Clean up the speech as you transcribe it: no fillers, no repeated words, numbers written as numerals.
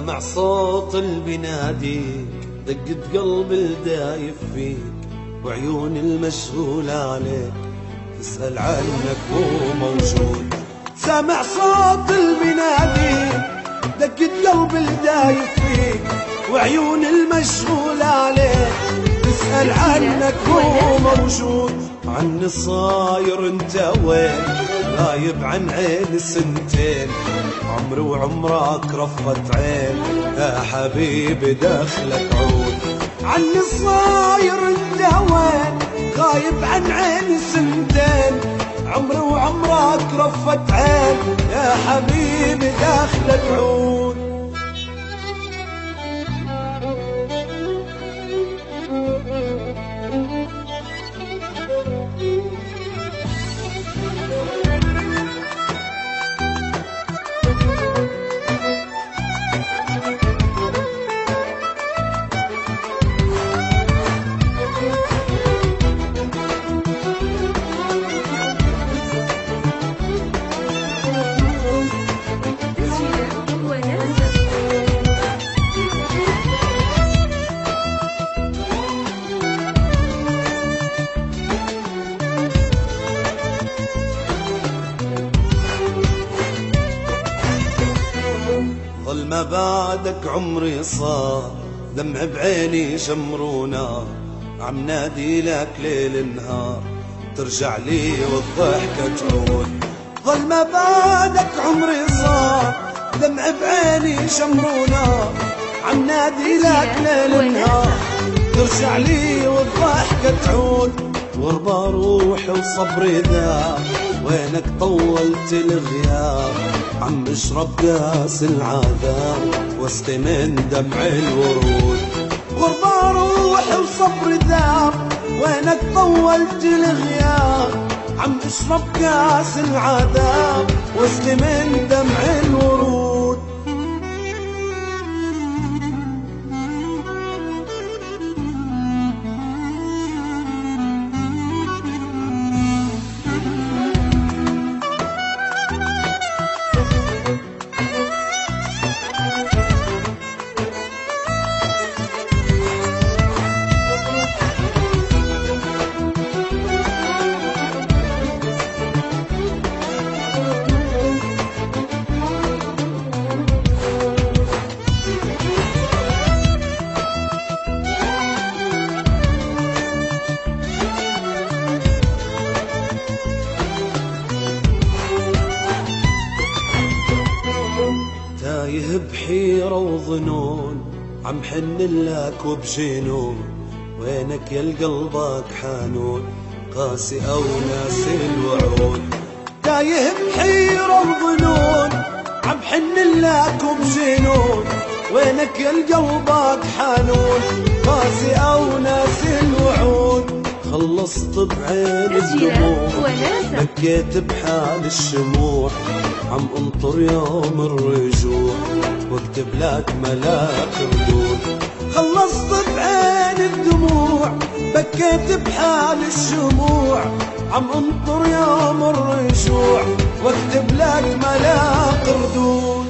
سامع صوت اللي بيناديك، دقة قلب الدايف فيك، وعيون المشغولة عليك تسأل عنك هو موجود. سامع صوت اللي بيناديك، دقة قلب الدايف فيك، وعيون المشغولة عليك تسأل عنك هو موجود. عني صاير انت وين؟ غايب عن عيني سنتين، عمري وعمرك رفت عين، يا حبيبي دخلك عود. عني صاير انت وين؟ غايب عن عيني سنتين، عمري وعمرك رفت عين، يا حبيبي دخلك عود. ظل ما بعدك عمري صار، دمع بعيني شمر ونار، عم نادي لك ليل نهار، ترجع لي والضحكة تعود. ظل ما بعدك عمري صار، دمع بعيني شمر ونار، عم نادي لك ليل نهار، ترجع لي والضحكة تعود. غربة روحي وصبري ذاب، وينك طولت الغياب، عم اشرب كاس العذاب واسقي من دمع الورود. غربة روحي وصبري ذاب، وينك طولت الغياب، عم اشرب كاس العذاب واسقي من دمع الورود. تايه بحيرة وظنون، عم حن لك وبجنون، وينك يا قلبك حنون، قاسي أو ناسي الوعود. تايه بحيرة وظنون، عم حن لك وبجنون، وينك يا قلبك حنون، قاسي أو ناسي الوعود. خلصت بعين الدموع، بكيت بحال الشموع، عم انطر يوم الرجوع واكتب لك ملاك ردود. خلصت بعين الدموع، بكيت بحال الشموع، عم انطر يوم الرجوع واكتب لك ملاك ردود.